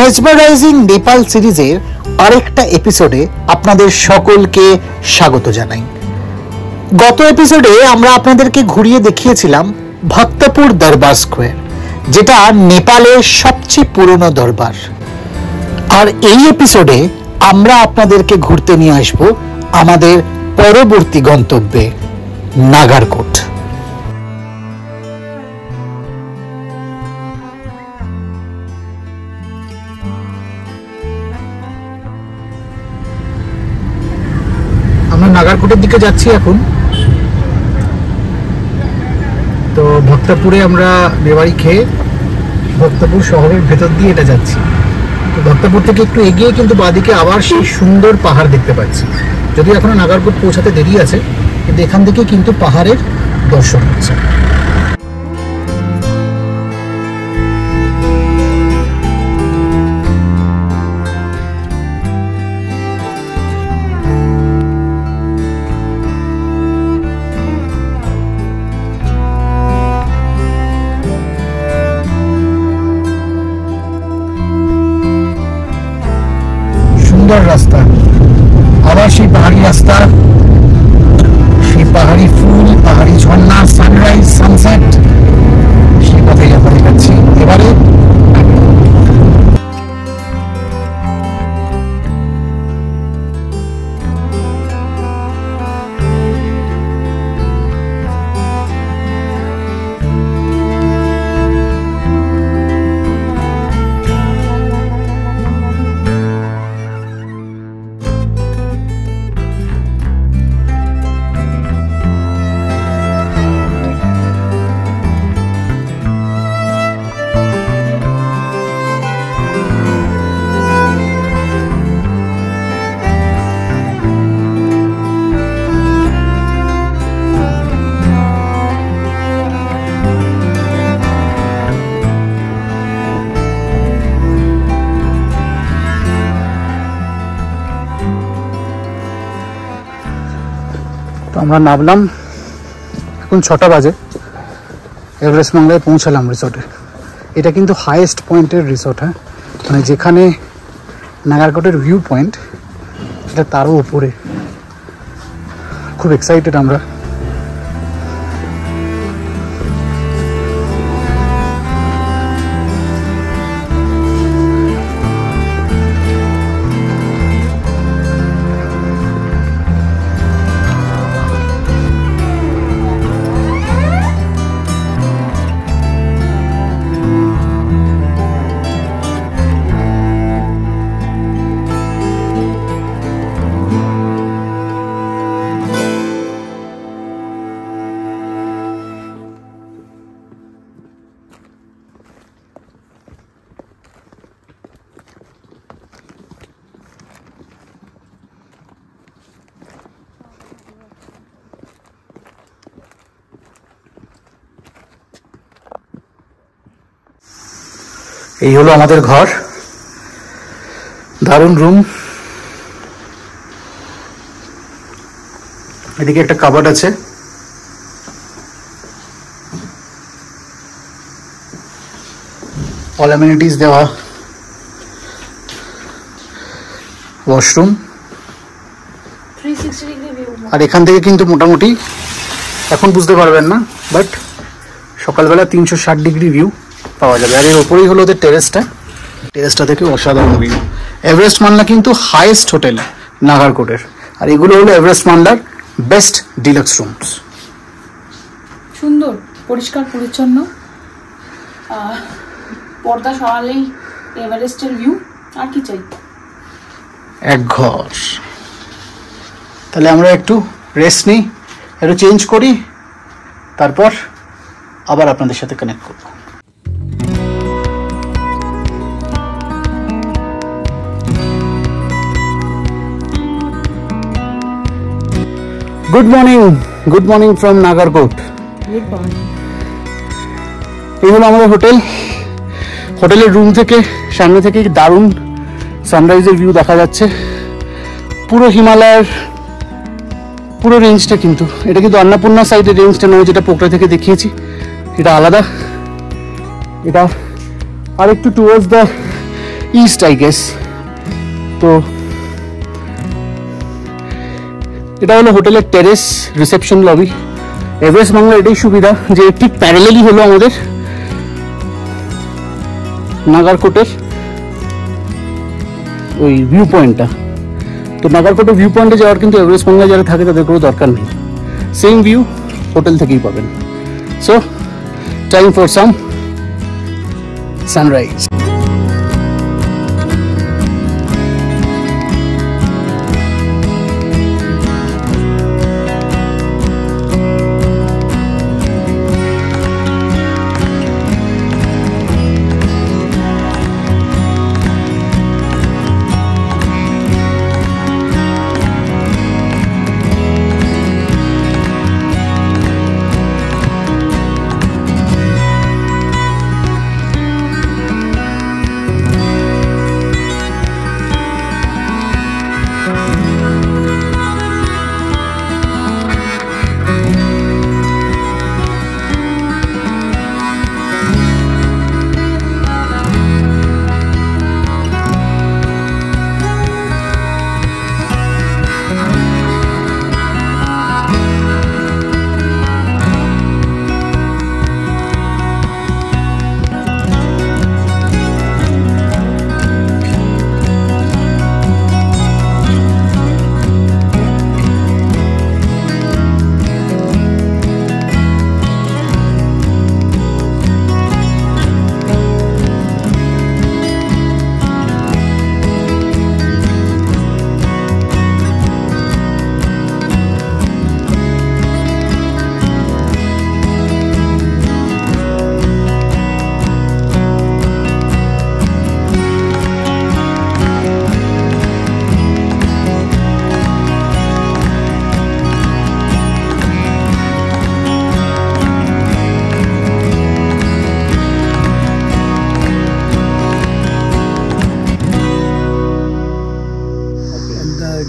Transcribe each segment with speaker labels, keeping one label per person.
Speaker 1: Mesmerising Nepal সিরিজের আরেকটা এপিসোডে আপনাদের সকলকে স্বাগত জানাই। গত এপিসোডে আমরা আপনাদেরকে ঘুরিয়ে দেখিয়েছিলাম ভক্তপুর দরবার স্কোয়ার, যেটা নেপালের সবচেয়ে পুরনো দরবার। আর এই এপিসোডে আমরা আপনাদেরকে ঘুরতে নিয়ে আসব আমাদের পরবর্তী গন্তব্যে নাগারকোট। আমরা নাগারকোটের দিকে যাচ্ছি এখন। তো ভক্তপুরে আমরা নেওয়ারি খেয়ে ভক্তপুর শহরের ভেতর দিয়ে এটা যাচ্ছি। তো ভক্তপুর থেকে একটু এগিয়ে কিন্তু বাঁদিকে আবার সেই সুন্দর পাহাড় দেখতে পাচ্ছি। যদিও এখনো নাগারকোট পৌঁছাতে দেরি আছে, কিন্তু এখান থেকে কিন্তু পাহাড়ের দর্শন হচ্ছে। রাস্তা, আবার সেই পাহাড়ি রাস্তা, সেই পাহাড়ি ফুল, পাহাড়ি ঝর্ণা, সানরাইজ, সানসেট, সেই পথে আমরা যাচ্ছি এবারে। আমরা নামলাম, এখন 6টা বাজে। এভারেস্ট বাংলায় পৌঁছালাম রিসোর্টে। এটা কিন্তু হাইয়েস্ট পয়েন্টের রিসোর্ট, হ্যাঁ, মানে যেখানে নাগারকোটের ভিউ পয়েন্ট, এটা তারও উপরে। খুব এক্সাইটেড আমরা। এই হলো আমাদের ঘর, দারুণ রুম। এদিকে একটা কাবার্ড আছে, অল অ্যামেনিটিস দেওয়া, ওয়াশরুম। আর এখান থেকে কিন্তু মোটামুটি এখন বুঝতে পারবেন না, বাট সকালবেলা 360 ডিগ্রি ভিউ পাওয়া যাবে। আর এর ওপরেই হলো ওদের টেরেসটা থেকে অসাধারণ ভিউ। এভারেস্ট মানলা কিন্তু হাইয়েস্ট হোটেল নাগারকোটের, আর এগুলো হলো এভারেস্ট মানলার বেস্ট ডিলাক্স রুমস।
Speaker 2: সুন্দর, পরিষ্কার পরিচ্ছন্ন, পর্দা সরালেই এভারেস্টের ভিউ, আর কি চাই।
Speaker 1: এক ঘর। তাহলে আমরা একটু রেস্ট নিই, একটু চেঞ্জ করি, তারপর আবার আপনাদের সাথে কানেক্ট করব। Good morning from Nagarkot.
Speaker 2: Good morning.
Speaker 1: এই হলো আমাদের হোটেল। হোটেলের রুম থেকে সামনে থেকে দারুণ সানরাইজের ভিউ দেখা যাচ্ছে। পুরো হিমালয়ের পুরো রেঞ্জটা, কিন্তু এটা কিন্তু অন্নপূর্ণা সাইডের রেঞ্জটা নয় যেটা পোখরা থেকে দেখিয়েছি, এটা আলাদা। এটা আর একটু towards the East Eye guess. তো এটা হলো হোটেলের terrace, reception lobby. Everest Bangla এটাই সুবিধা যে ঠিক প্যারালেলই হলো আমাদের নাগারকোটের ওই ভিউ পয়েন্টটা। তো নাগারকোটের ভিউ পয়েন্টে যাওয়ার কিন্তু এভারেস্ট বাংলায় যারা থাকে তাদের কোনো দরকার নেই, সেম ভিউ হোটেল থেকেই পাবেন। So time for some sunrise.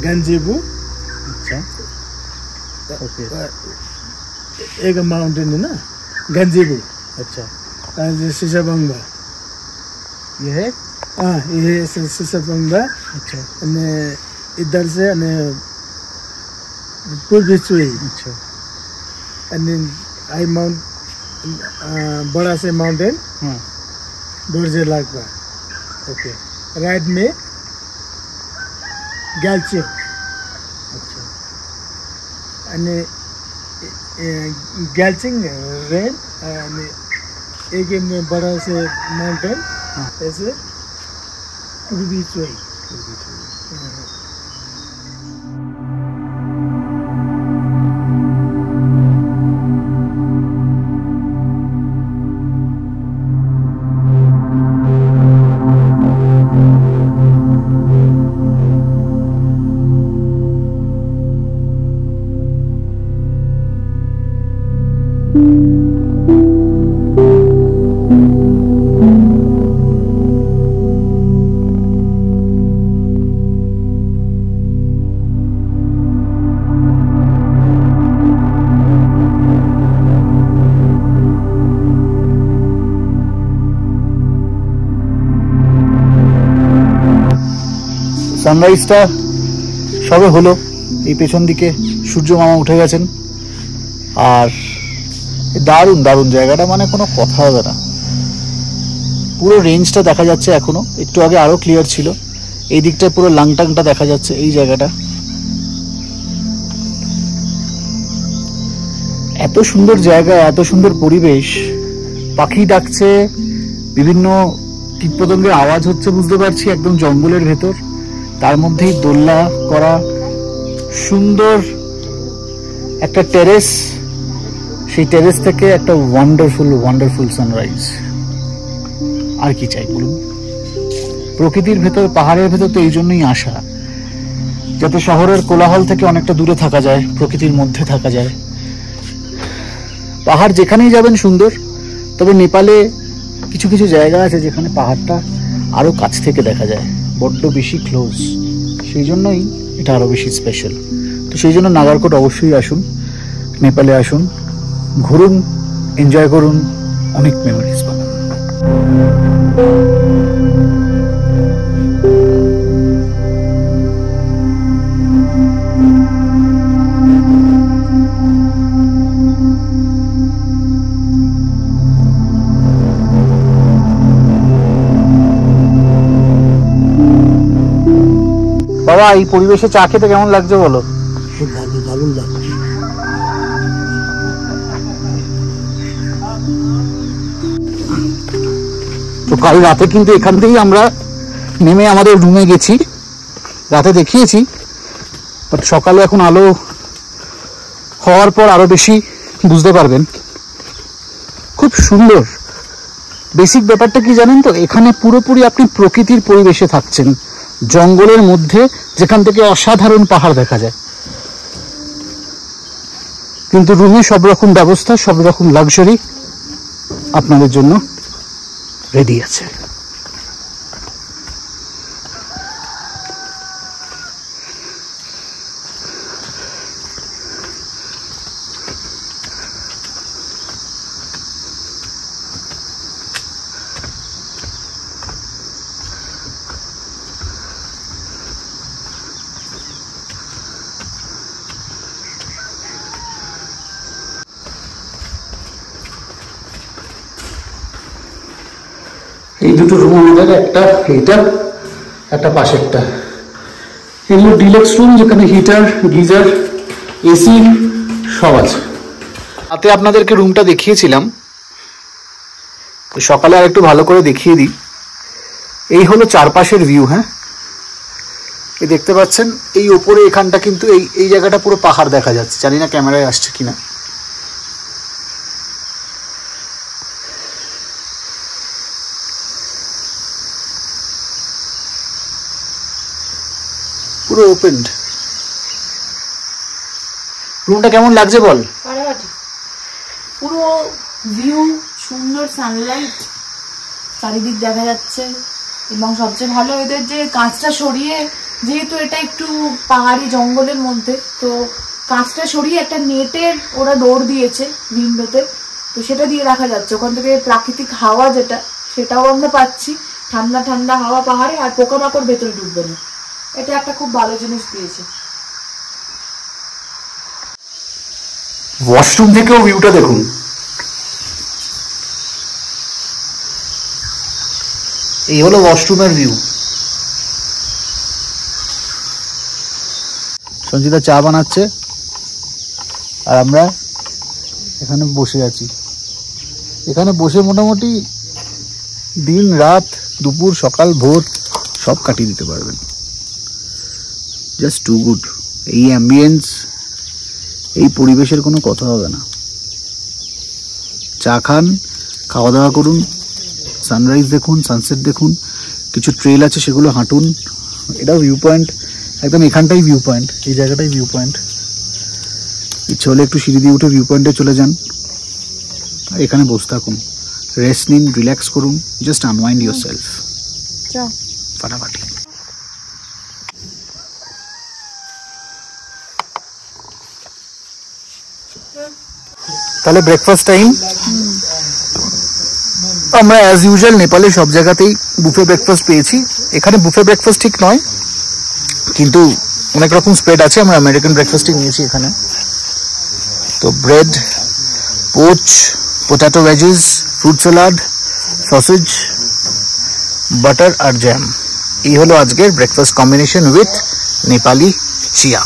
Speaker 3: Ganjebu.
Speaker 1: अच्छा, ओके,
Speaker 3: एक माउंटेन है ना गंजेबू।
Speaker 1: अच्छा,
Speaker 3: सिसाबंगा।
Speaker 1: ये है।
Speaker 3: हाँ, ये सिसाबंगा।
Speaker 1: अच्छा,
Speaker 3: अने इधर से अने पूर्वी चुई।
Speaker 1: अच्छा,
Speaker 3: अने आई माउंट बड़ा से माउंटेन
Speaker 1: हाँ,
Speaker 3: दोरजे लागबा।
Speaker 1: ओके,
Speaker 3: राइट में गैलचिप।
Speaker 1: अच्छा,
Speaker 3: अने गैलचिंग रेन अने एक में बड़ा से माउंटेन
Speaker 1: हाँ,
Speaker 3: ऐसे पूर्वी चुई।
Speaker 1: সানরাইজটা সবে হলো, এই পেছন দিকে সূর্য মামা উঠে গেছেন। আর দারুণ দারুণ জায়গাটা, মানে কোনো কথা হবে না। পুরো রেঞ্জটা দেখা যাচ্ছে এখনো, একটু আগে আরো ক্লিয়ার ছিল। এই দিকটায় পুরো লাংটাংটা দেখা যাচ্ছে। এই জায়গাটা এত সুন্দর জায়গা, এত সুন্দর পরিবেশ, পাখি ডাকছে, বিভিন্ন কীটপতঙ্গের আওয়াজ হচ্ছে বুঝতে পারছি, একদম জঙ্গলের ভেতর, তার মধ্যেই দোলনা করা সুন্দর একটা টেরেস, সেই টেরেস থেকে একটা ওয়ান্ডারফুল ওয়ান্ডারফুল সানরাইজ। আর কি চাই বলুন? প্রকৃতির ভেতর, পাহাড়ের ভেতর তো এই জন্যই আসা, যাতে শহরের কোলাহল থেকে অনেকটা দূরে থাকা যায়, প্রকৃতির মধ্যে থাকা যায়। পাহাড় যেখানেই যাবেন সুন্দর, তবে নেপালে কিছু কিছু জায়গা আছে যেখানে পাহাড়টা আরো কাছ থেকে দেখা যায়, বড্ড বেশি ক্লোজ, সেই জন্যই এটা আরো বেশি স্পেশাল। তো সেই জন্য নাগারকোট অবশ্যই আসুন, নেপালে আসুন, ঘুরুন, এনজয় করুন, অনেক মেমোরিজ পাবেন। হাওয়া, এই পরিবেশে চা খেতে কেমন লাগছে বলো?
Speaker 3: খুব ভালো, দারুণ লাগছে।
Speaker 1: তো কাল রাতে কিন্তু এখান থেকেই আমরা নেমে আমাদের রুমে গেছি, রাতে দেখিয়েছি, বাট সকালে এখন আলো হওয়ার পর আরো বেশি বুঝতে পারবেন। খুব সুন্দর। বেসিক ব্যাপারটা কি জানেন তো, এখানে পুরোপুরি আপনি প্রকৃতির পরিবেশে থাকছেন, জঙ্গলের মধ্যে, যেখান থেকে অসাধারণ পাহাড় দেখা যায়, কিন্তু রুমে সব রকম ব্যবস্থা, সব রকম লাক্সারি আপনাদের জন্য রেডি আছে। এই দুটো রুম আমাদের, একটা এইটা, একটা পাশেরটা। এগুলো ডিলাক্স রুম, যেখানে হিটার, গিজার, এসি সব আছে। রাতে আপনাদেরকে রুমটা দেখিয়েছিলাম, তো সকালে আর একটু ভালো করে দেখিয়ে দিই। এই হলো চারপাশের ভিউ। হ্যাঁ, এই দেখতে পাচ্ছেন, এই ওপরে এখানটা কিন্তু এই জায়গাটা পুরো পাহাড় দেখা যাচ্ছে, জানি না ক্যামেরায় আসছে কিনা। পুরো ওপেন। রুমটা কেমন লাগছে বল?
Speaker 2: পুরো ভিউ সুন্দর, সানলাইট চারিদিক দেখা যাচ্ছে, এবং সবচেয়ে ভালো এদের যে কাঁচটা সরিয়ে, যেহেতু এটা একটু পাহাড়ি জঙ্গলের মধ্যে, তো কাঁচটা সরিয়ে একটা নেটের ওরা ডোর দিয়েছে উইন্ডোতে, তো সেটা দিয়ে রাখা যাচ্ছে। ওখান থেকে প্রাকৃতিক হাওয়া যেটা, সেটাও আমরা পাচ্ছি, ঠান্ডা ঠান্ডা হাওয়া পাহাড়ে, আর পোকামাকড় ভেতরে ঢুকবে না। এটা একটা খুব ভালো জিনিস দিয়েছে।
Speaker 1: ওয়াশরুম থেকেও ভিউটা দেখুন। এই হলো ওয়াশরুমের ভিউ। সঞ্চিতা চা বানাচ্ছে আর আমরা এখানে বসে আছি। এখানে বসে মোটামুটি দিন রাত, দুপুর, সকাল, ভোর সব কাটিয়ে দিতে পারবেন। Just too good. এই অ্যাম্বিয়েন্স, এই পরিবেশের কোনো কথা হবে না। চা খান, খাওয়া দাওয়া করুন, সানরাইজ দেখুন, সানসেট দেখুন, কিছু ট্রেল আছে সেগুলো হাঁটুন। এটাও ভিউ পয়েন্ট, একদম এখানটাই ভিউ পয়েন্ট, এই জায়গাটাই ভিউ পয়েন্ট। ইচ্ছে হলে একটু সিঁড়ি দিয়ে উঠে ভিউ পয়েন্টে চলে যান, আর এখানে বসে থাকুন, রেস্ট নিন, রিল্যাক্স করুন, জাস্ট আনওয়াইন্ড ইয়োর সেলফ। ফাটাফাটি। তাহলে ব্রেকফাস্ট টাইম। আমরা অ্যাজ ইউজুয়াল নেপালে সব জায়গাতেই বুফে ব্রেকফাস্ট পেয়েছি। এখানে বুফে ব্রেকফাস্ট ঠিক নয়, কিন্তু অনেক রকম স্প্রেড আছে। আমরা আমেরিকান ব্রেকফাস্টই নিয়েছি এখানে। তো bread, poach, potato veggies, fruit salad, sausage, butter আর জ্যাম। এই হলো আজকের ব্রেকফাস্ট কম্বিনেশন উইথ নেপালি চিয়া।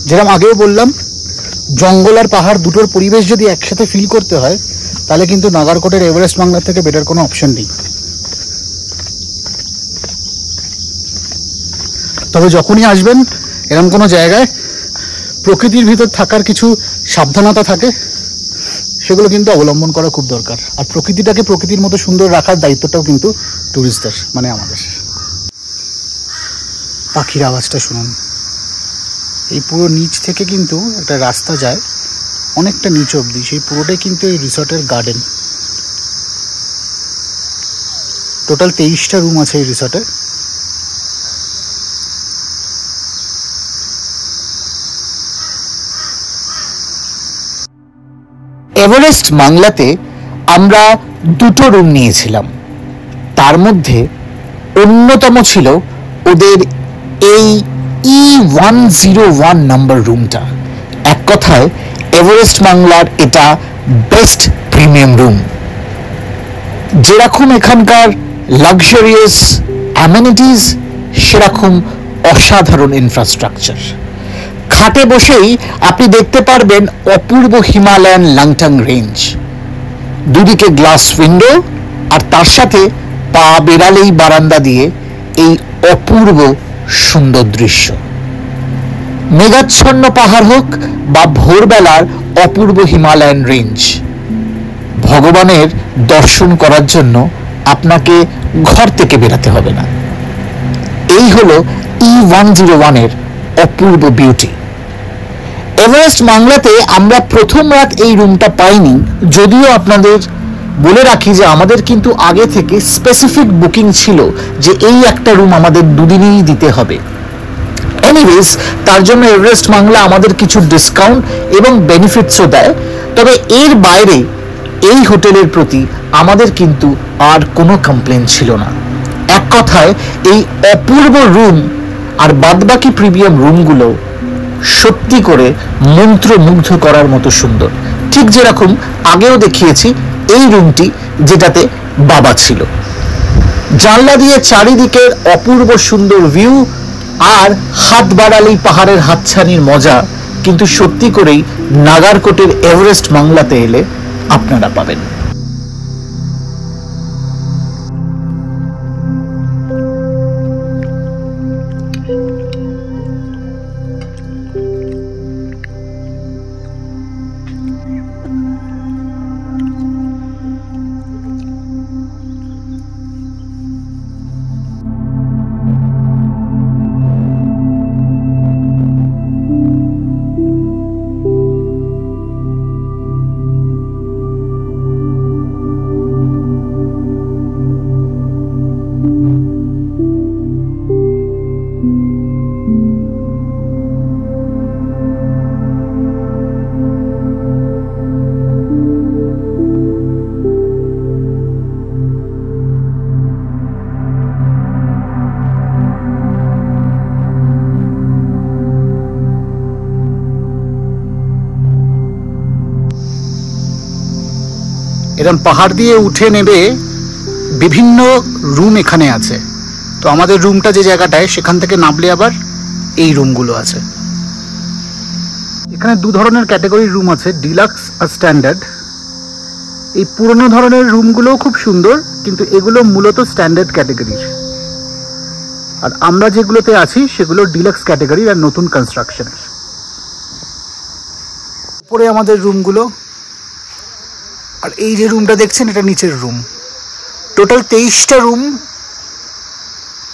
Speaker 1: যেরকম আগেও বললাম, জঙ্গল আর পাহাড় দুটোর পরিবেশ যদি একসাথে ফিল করতে হয়, তাহলে কিন্তু নাগারকোটের এভারেস্ট বাংলার থেকে বেটার কোনো অপশন নেই। তবে যখনই আসবেন এরকম কোনো জায়গায়, প্রকৃতির ভিতর থাকার কিছু সাবধানতা থাকে, সেগুলো কিন্তু অবলম্বন করা খুব দরকার। আর প্রকৃতিটাকে প্রকৃতির মতো সুন্দর রাখার দায়িত্বটাও কিন্তু ট্যুরিস্টদের, মানে আমাদের। পাখির আওয়াজটা শুনুন। এই পুরো নিচ থেকে কিন্তু একটা রাস্তা যায় অনেকটা নিচ অবধি, সেই পুরোটাই কিন্তু এই রিসর্টের গার্ডেন। টোটাল 23টা রুম আছে এই রিসর্টে। এভারেস্ট বাংলাতে আমরা দুটো রুম নিয়েছিলাম, তার মধ্যে অন্যতম ছিল ওদের এই E101 নাম্বার রুমটা। এক কথায় এভারেস্ট বাংলার এটা বেস্ট প্রিমিয়াম রুম। যেরকম এখানকার লাক্সারিয়াস
Speaker 4: অ্যামেনিটিস সেরকম অসাধারণ ইনফ্রাস্ট্রাকচার। খাটে বসেই আপনি দেখতে পারবেন অপূর্ব হিমালয়ান লাংটাং রেঞ্জ, দুদিকে গ্লাস উইন্ডো, আর তার সাথে পা বেড়ালেই বারান্দা দিয়ে এই অপূর্ব সুন্দর দৃশ্য। মেঘাচ্ছন্ন পাহাড় হোক বা ভোরবেলার অপূর্ব হিমালয়ান রেঞ্জ, ভগবানের দর্শন করার জন্য আপনাকে ঘর থেকে বেরাতে হবে না। এই হলো E101-এর অপূর্ব বিউটি। এভারেস্ট বাংলাতে আমরা প্রথম রাত এই রুমটা পাইনি, যদিও আপনাদের বলে রাখি যে আমাদের কিন্তু আগে থেকে স্পেসিফিক বুকিং ছিল যে এই একটা রুম আমাদের দুদিনেই দিতে হবে। এনিওয়েজ, তার জন্য এভারেস্ট বাংলা আমাদের কিছু ডিসকাউন্ট এবং বেনিফিটসও দেয়। তবে এর বাইরে এই হোটেলের প্রতি আমাদের কিন্তু আর কোনো কমপ্লেন ছিল না। এক কথায় এই অপূর্ব রুম আর বাদবাকি প্রিমিয়াম রুমগুলো সত্যি করে মন্ত্রমুগ্ধ করার মতো সুন্দর। ঠিক যেরকম আগেও দেখিয়েছি এই রুমটি, যেটাতে বাবা ছিল। জানলা দিয়ে চারিদিকের অপূর্ব সুন্দর ভিউ আর হাত বাড়ালেই পাহাড়ের হাতছানির মজা কিন্তু সত্যি করেই নাগারকোটের এভারেস্ট বাংলাতে এলে আপনারা পাবেন।
Speaker 1: এরকম পাহাড় দিয়ে উঠে নেবে বিভিন্ন রুম এখানে আছে। তো আমাদের রুমটা যে জায়গাটায়, সেখান থেকে নামলে আবার এই রুমগুলো আছে। এখানে দু ধরনের ক্যাটাগরির রুম আছে, ডিলাক্স আর স্ট্যান্ডার্ড। এই পুরনো ধরনের রুমগুলোও খুব সুন্দর, কিন্তু এগুলো মূলত স্ট্যান্ডার্ড ক্যাটাগরির। আর আমরা যেগুলোতে আছি সেগুলো ডিলাক্স ক্যাটাগরির আর নতুন কনস্ট্রাকশনের। উপরে আমাদের রুমগুলো, আর এই যে রুমটা দেখছেন এটা নিচের রুম। টোটাল 23টা রুম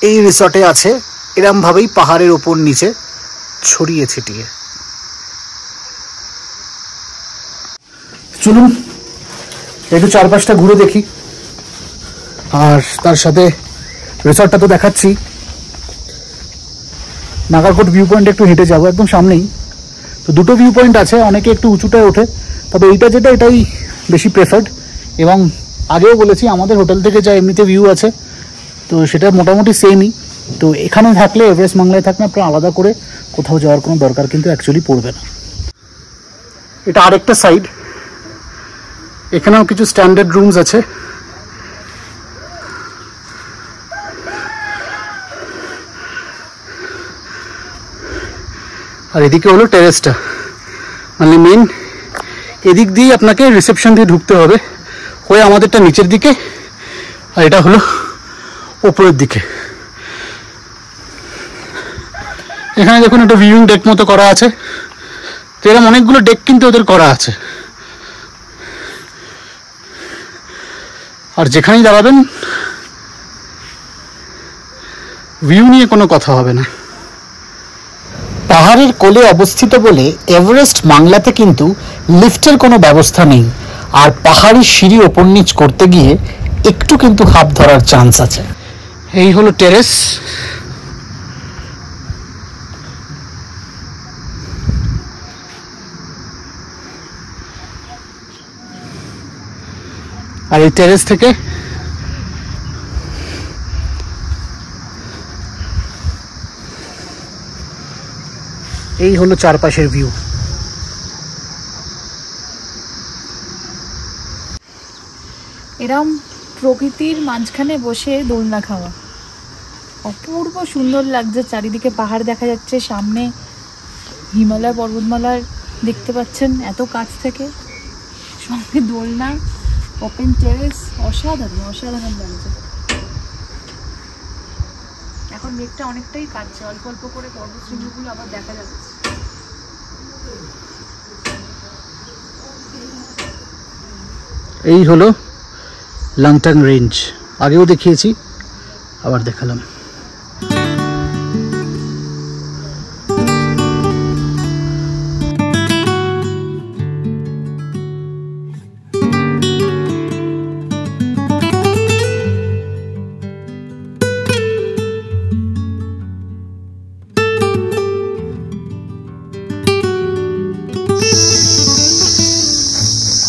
Speaker 1: এই রিসর্টে আছে, এরম ভাবেই পাহাড়ের ওপর নিচে ছড়িয়ে ছিটিয়ে। চলুন একটু চারপাশটা ঘুরে দেখি, আর তার সাথে রিসর্টটা তো দেখাচ্ছি। নাগারকোট ভিউ পয়েন্ট একটু হেঁটে যাবো, একদম সামনেই। তো দুটো ভিউ পয়েন্ট আছে, অনেকে একটু উঁচুটায় ওঠে, তবে এইটা যেটা এটাই বেশি প্রেফার্ড। এবং আগেও বলেছি আমাদের হোটেল থেকে যা এমনিতে ভিউ আছে তো সেটা মোটামুটি সেমই। তো এখানে থাকলে, এভারেস্ট বাংলায় থাকলে আপনার আলাদা করে কোথাও যাওয়ার কোনো দরকার কিন্তু অ্যাকচুয়ালি পড়বে না। এটা আরেকটা সাইড, এখানেও কিছু স্ট্যান্ডার্ড রুমস আছে। আর এদিকে হলো টেরেসটা, মানে মেন এদিক দিয়ে আপনাকে রিসেপশন দিয়ে ঢুকতে হবে, হয়ে আমাদেরটা নিচের দিকে, আর এটা হলো ওপরের দিকে। এখানে দেখুন একটা ভিউইং ডেক মতো করা আছে। তো এরকম অনেকগুলো ডেক কিন্তু ওদের করা আছে, আর যেখানেই দাঁড়াবেন ভিউ নিয়ে কোনো কথা হবে না।
Speaker 4: পাহাড়ের কোলে অবস্থিত বলে এভারেস্ট বাংলাতে কিন্তু লিফটের কোনো ব্যবস্থা নেই, আর পাহাড়ি সিঁড়ি ওপর নিচ করতে গিয়ে একটু কিন্তু হাত ধরার চান্স আছে।
Speaker 1: এই হলো টেরেস। আর এই টেরেস থেকে এই হলো চারপাশের ভিউ।
Speaker 2: এরম প্রকৃতির মাঝখানে বসে দোলনা খাওয়া অপূর্ব সুন্দর লাগছে, চারিদিকে পাহাড় দেখা যাচ্ছে, সামনে হিমালয় পর্বতমালার দেখতে পাচ্ছেন এত কাছ থেকে, সঙ্গে দোলনা, ওপেন টেরেস, অসাধারণ অসাধারণ লাগছে। এখন মেঘটা অনেকটাই কাটছে, অল্প অল্প করে পর্বতশৃঙ্গগুলো আবার দেখা যাচ্ছে।
Speaker 1: এই হলো লাংটাং রেঞ্জ, আগেও দেখিয়েছি, আবার দেখালাম।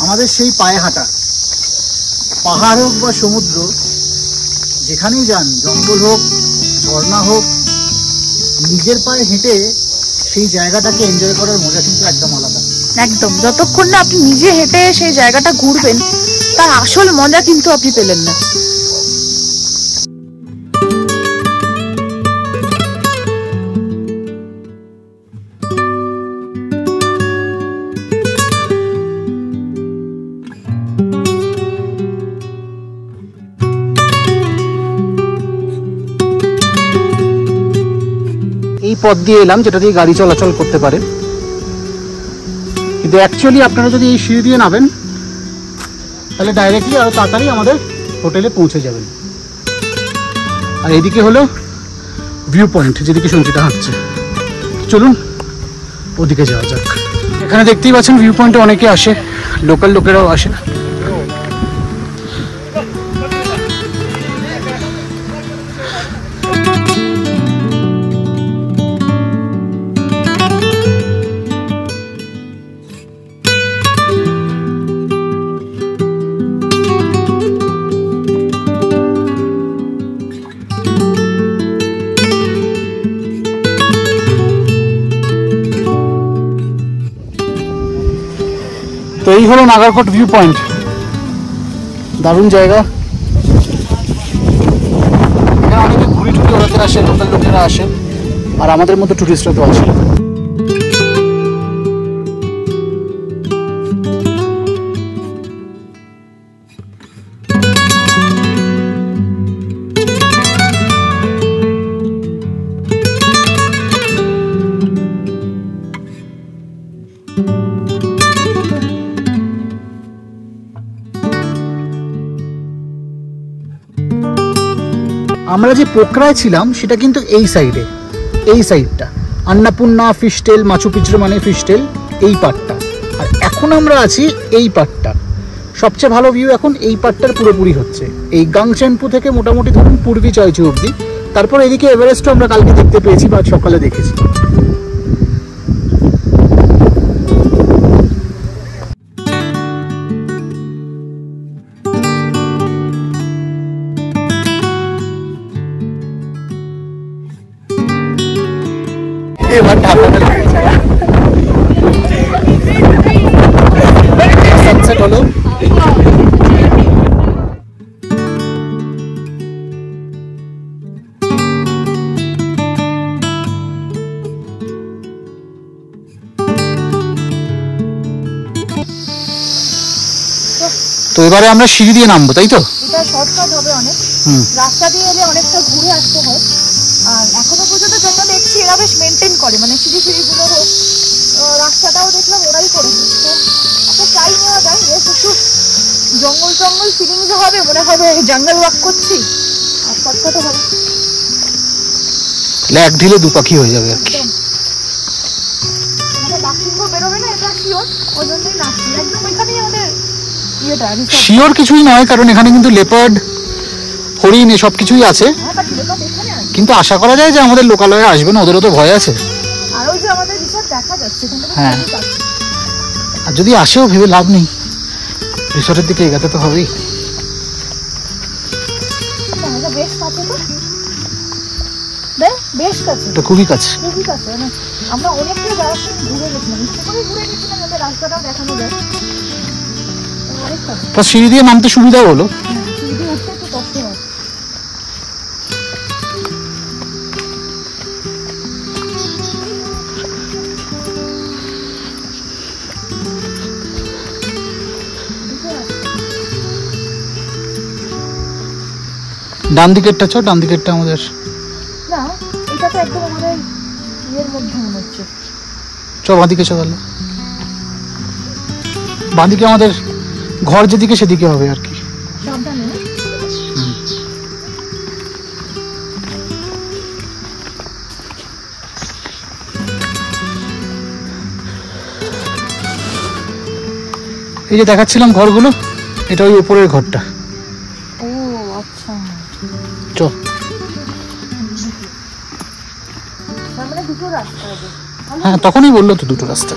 Speaker 1: আমাদের সেই পায়ে হাঁটা, পাহাড় হোক বা সমুদ্র, যেখানেই যান, জঙ্গল হোক ঝর্ণা হোক, নিজের পায়ে হেঁটে সেই জায়গাটাকে এনজয় করার মজা কিন্তু একদম আলাদা।
Speaker 2: একদম, যতক্ষণ না আপনি নিজে হেঁটে সেই জায়গাটা ঘুরবেন তার আসল মজা কিন্তু আপনি পেলেন না।
Speaker 1: এই পথ দিয়ে এলাম যেটা দিয়ে গাড়ি চলাচল করতে পারে, কিন্তু অ্যাকচুয়ালি আপনারা যদি এই সিঁড়ি দিয়ে নামেন তাহলে ডাইরেক্টলি আরো তাড়াতাড়ি আমাদের হোটেলে পৌঁছে যাবেন। আর এইদিকে হলো ভিউ পয়েন্ট, যেদিকে সঞ্চিতা হাঁটছে। চলুন ওদিকে যাওয়া যাক। এখানে দেখতেই পাচ্ছেন ভিউ পয়েন্টে অনেকে আসে, লোকাল লোকেরাও আসে। তো এই হলো নাগারকোট ভিউ পয়েন্ট, দারুণ জায়গা। এখানে অনেকে ঘুরি টুরি ওড়াতে আসে, লোকাল লোকেরা আসে, আর আমাদের মতো টুরিস্টরা তো আছে। আমরা যে পোখরায় ছিলাম সেটা কিন্তু এই সাইডে, এই সাইডটা আন্নাপূর্ণা ফিশটেল, মাচু পিচু মানে ফিশটেল, এই পার্টটা। আর এখন আমরা আছি এই পার্টটা। সবচেয়ে ভালো ভিউ এখন এই পার্টটার পুরোপুরি হচ্ছে, এই গাংচেনপু থেকে মোটামুটি ধরুন পূর্বী চয়চু অবধি। তারপর এদিকে এভারেস্টও আমরা কালকে দেখতে পেয়েছি বা সকালে দেখেছি। এবার সানসেট হলো। তো এবারে আমরা সিঁড়ি দিয়ে নামবো, তাই তো?
Speaker 2: এটা শর্টকাট হবে অনেক, রাস্তা দিয়ে এলে অনেকটা ঘুরে আসতে হয়। আর এখনো পর্যন্ত যত দেখছি এরা বেশ মেনটেন করে, মানে সিঁড়িগুলো হোক, রাস্তাটাও দেখলাম ওরাই করেছে। তো একটা ট্রাই নেওয়া যায়, বেশ একটু জঙ্গল জঙ্গল ফিলিংস হবে, মনে হবে জঙ্গল ওয়াক করছি, আর শর্টকাটও হবে।
Speaker 1: এক ঢিলে দু পাখি হয়ে যাবে আর কি।
Speaker 2: আমাদের বাকিঙ্গ বেরোবে না, এটা শিওর, ওই জন্যই নাচছি একদম। এখানেই আমাদের ইয়েটা
Speaker 1: শিওর কিছুই নয়, কারণ এখানে কিন্তু লেপার্ড, হরিণ এসব কিছুই আছে, কিন্তু আশা করা যায় যে আমাদের লোকালয়ে আসবে না, ওদেরও তো ভয় আছে।
Speaker 2: আর ওই যে আমাদের রিসর্ট দেখা যাচ্ছে,
Speaker 1: হ্যাঁ, আর যদি আসেও ভেবে লাভ নেই, রিসর্টের দিকে এগাতে তো হবেই।
Speaker 2: বেশ কাছে তো, বেশ কাছে,
Speaker 1: এটা খুবই কাছে,
Speaker 2: খুবই কাছে। মানে আমরা অনেকটা যাওয়ার সময় ঘুরে গেছিলাম, ইচ্ছে করে ঘুরে গেছিলাম যাতে রাস্তাটাও দেখানো যায়। অনেক কাছে,
Speaker 1: সিঁড়ি দিয়ে নামতে সুবিধা হলো।
Speaker 2: সিঁড়ি দিয়ে উঠতে একটু কষ্ট হয়।
Speaker 1: ডান দিকেরটা চ, ডান দিকেরটা আমাদের।
Speaker 2: না, এটা তো একদম আমাদের ইয়ের মধ্যে মনে হচ্ছে।
Speaker 1: চ বাঁদিকে চ তাহলে। বাঁদিকে আমাদের ঘর যেদিকে সেদিকে হবে আর কি।
Speaker 2: সাবধানে।
Speaker 1: এই যে দেখাচ্ছিলাম ঘরগুলো, এটা ওই উপরের ঘরটা।
Speaker 2: ও আচ্ছা,
Speaker 1: চ।
Speaker 2: তার মানে দুটো রাস্তা আছে।
Speaker 1: হ্যাঁ, তখনই বললো তো দুটো রাস্তা।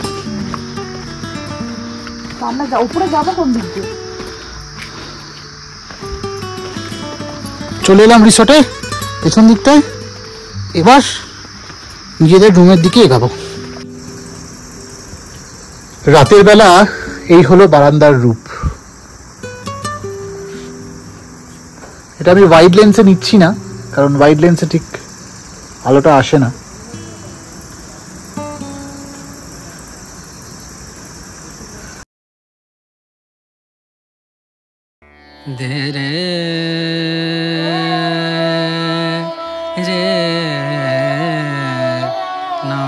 Speaker 2: তো আমরা উপরে যাবো কোন দিক দিয়ে?
Speaker 1: চলে এলাম রিসর্টে পেছন দিকটায়। এবার নিজেদের রুমের দিকে এগাবো। রাতের বেলা এই হলো বারান্দার রূপ। এটা আমি ওয়াইড লেন্সে নিচ্ছি না, কারণ ওয়াইড লেন্সে ঠিক আলোটা আসে না।
Speaker 5: দে রে রে না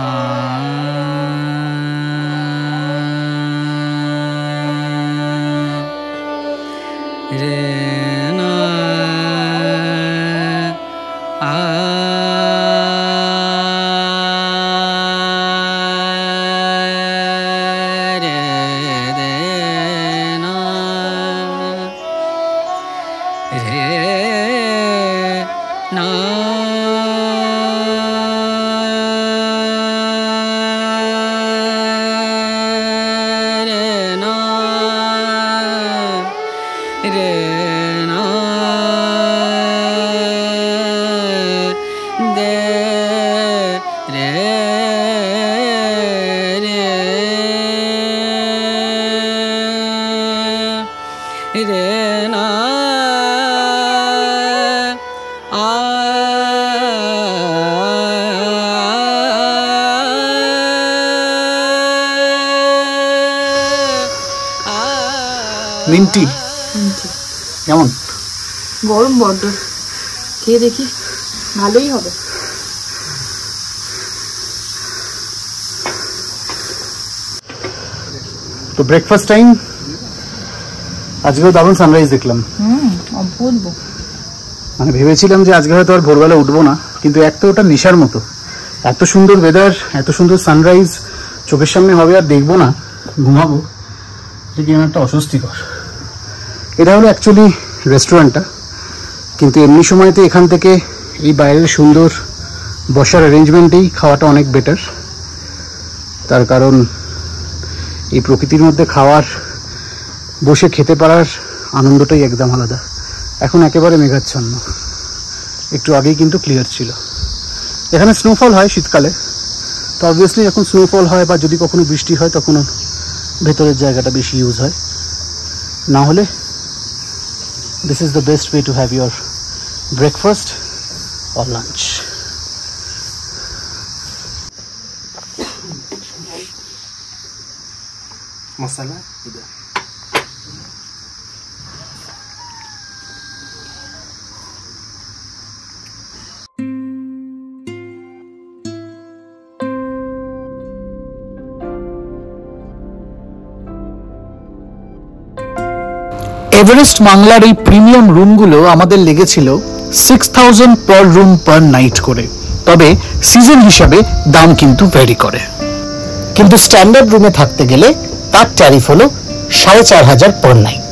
Speaker 5: রে না আ রে দে না রে না রে না রে না দে রে রে না
Speaker 1: মিন্টি কেমন?
Speaker 2: গরম বড্ড, খেয়ে দেখি, ভালোই হবে।
Speaker 1: তো ব্রেকফাস্ট টাইম। আজকেও দারুণ সানরাইজ দেখলাম।
Speaker 2: অপূর্ব।
Speaker 1: মানে ভেবেছিলাম যে আজকে হয়তো আর ভোরবেলা উঠবো না, কিন্তু এক তো ওটা নেশার মতো। এত সুন্দর ওয়েদার, এত সুন্দর সানরাইজ চোখের সামনে হবে আর দেখবো না, ঘুমাবো, এটা কি একটা অস্বস্তিকর। এটা হলো অ্যাকচুয়ালি রেস্টুরেন্টটা, কিন্তু এমনি সময়তে এখান থেকে এই বাইরের সুন্দর বসার অ্যারেঞ্জমেন্টেই খাওয়াটা অনেক বেটার। তার কারণ এই প্রকৃতির মধ্যে খাওয়ার, বসে খেতে পারার আনন্দটাই একদম আলাদা। এখন একেবারে মেঘাচ্ছন্ন, একটু আগেই কিন্তু ক্লিয়ার ছিল। এখানে স্নোফল হয় শীতকালে, তো অবভিয়াসলি যখন স্নোফল হয় বা যদি কখনো বৃষ্টি হয় তখন ভেতরের জায়গাটা বেশি ইউজ হয়। না হলে this is the best way to have your breakfast or lunch. Masala Everest বাংলার এই প্রিমিয়াম রুমগুলো আমাদের লেগেছিল 6000 পার রুম পার নাইট করে। তবে সিজন হিসাবে দাম কিন্তু ভ্যারি করে। কিন্তু স্ট্যান্ডার্ড রুমে থাকতে গেলে তার ট্যারিফ হলো 4500 পার নাইট।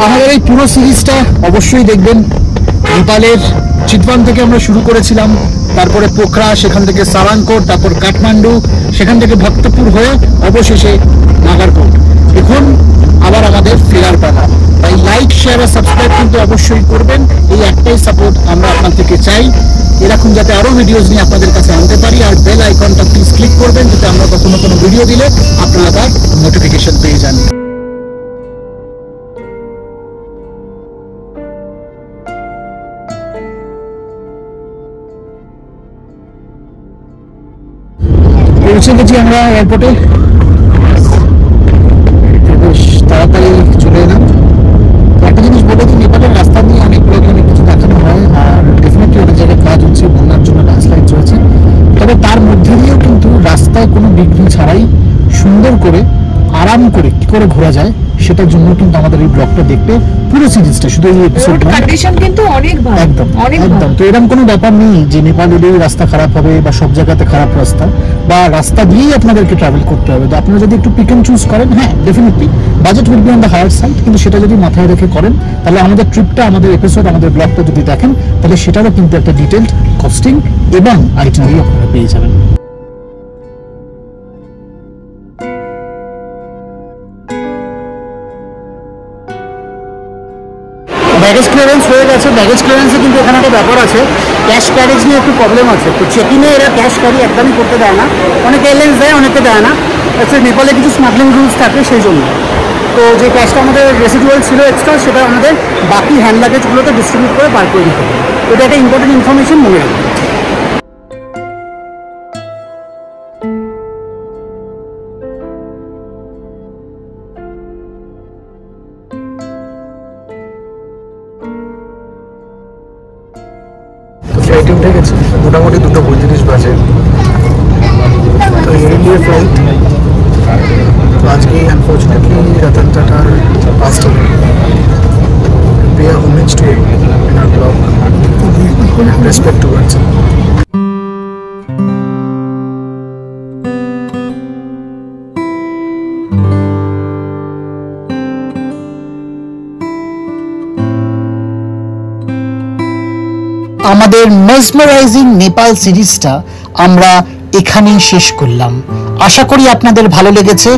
Speaker 1: আমাদের এই পুরো সিরিজটা অবশ্যই দেখবেন। নেপালের চিতওয়ান থেকে আমরা শুরু করেছিলাম, তারপরে পোখরা, সেখান থেকে সারাংকোট, তারপর কাঠমান্ডু, সেখান থেকে ভক্তপুর হয়ে অবশেষে নাগারকোট। এখন আবার আমাদের ফেরার পালা। তাই লাইক, শেয়ার আর সাবস্ক্রাইব কিন্তু অবশ্যই করবেন। এই একটাই সাপোর্ট আমরা আপনার থেকে চাই, এরকম যাতে আরো ভিডিওস নিয়ে আপনাদের কাছে আনতে পারি। আর বেল আইকনটা প্লিজ ক্লিক করবেন, যাতে আমরা কখনো কোনো ভিডিও দিলে আপনারা তার নোটিফিকেশন পেয়ে যান। পৌঁছে গেছি আমরা এয়ারপোর্টে, বেশ তাড়াতাড়ি চলে এলাম। একটা জিনিস বলে দিই, নেপালের রাস্তা নিয়ে অনেক লোক অনেক কিছু দেখানো হয়, আর ডেফিনেটলি অনেক জায়গায় কাজ হচ্ছে, বন্যার জন্য ল্যান্ডস্লাইড চলছে, তবে তার মধ্যে দিয়েও কিন্তু রাস্তায় কোনো বিঘ্ন ছাড়াই সুন্দর করে আরাম করে কি করে ঘোরা যায় সেটার জন্য কিন্তু আমাদের এই ব্লগটা দেখতে, পুরো সিরিজটা, শুধু এই এপিসোড
Speaker 2: রোড কন্ডিশন কিন্তু অনেক ভালো,
Speaker 1: একদম
Speaker 2: অনেক
Speaker 1: একদম। তো এরকম কোনো ব্যাপার নেই যে নেপালেরই রাস্তা খারাপ হবে বা সব জায়গাতে খারাপ রাস্তা, বা রাস্তা দিয়েই আপনাদেরকে ট্রাভেল করতে হবে। তো আপনারা যদি একটু পিক এন্ড চুজ করেন, হ্যাঁ definitely budget will be on the higher side, কিন্তু সেটা যদি মাথায় রেখে করেন তাহলে আমাদের ট্রিপটা, আমাদের এপিসোড, আমাদের ব্লগটা যদি দেখেন তাহলে সেটারও কিন্তু একটা ডিটেলড কস্টিং এবং আইটিনারি আপনারা পেয়ে যাবেন। ব্যাগেজ ক্লিয়ারেন্স হয়ে গেছে। ব্যাগেজ ক্লিয়ারেন্সে কিন্তু এখানে একটা ব্যাপার আছে, ক্যাশ ক্যারেজ নিয়ে একটু প্রবলেম আছে। তো চেকিংয়ে এরা ক্যাশ ক্যারি একদমই করতে দেয় না, অনেকে এয়ারলাইন্স দেয়, অনেকে দেয় না। অ্যাকচুয়ালি নেপালে কিছু স্মাগলিং রুলস থাকে সেই জন্য। তো যে ক্যাশটা আমাদের রেসিডুয়াল ছিল এক্সট্রা, সেটা আমাদের বাকি হ্যান্ড লাগেজগুলোতে ডিস্ট্রিবিউট করে বার করে দিতে হবে। এটা একটা ইম্পর্টেন্ট ইনফরমেশন, মনে রাখবেন। ফ্লাইটে উঠে গেছি, মোটামুটি 2:35 বাজে। তো ইন্ডিয়া ফ্লাইট তো আজকে আনফর্চুনেটলি রতন টাটার পাস্ট হবে। Pay homage to in our blog, respect towards হিম।
Speaker 4: আমাদের মেসমারাইজিং নেপাল সিরিজটা আমরা এখানেই শেষ করলাম। আশা করি আপনাদের ভালো লেগেছে।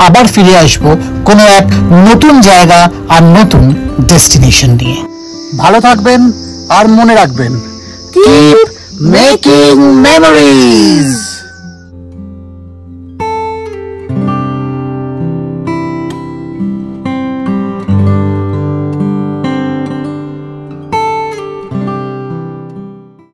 Speaker 4: আবার ফিরে আসব কোনো এক নতুন জায়গা আর নতুন ডেস্টিনেশন নিয়ে।
Speaker 1: ভালো থাকবেন আর মনে রাখবেন, কিপ মেকিং মেমোরিজ।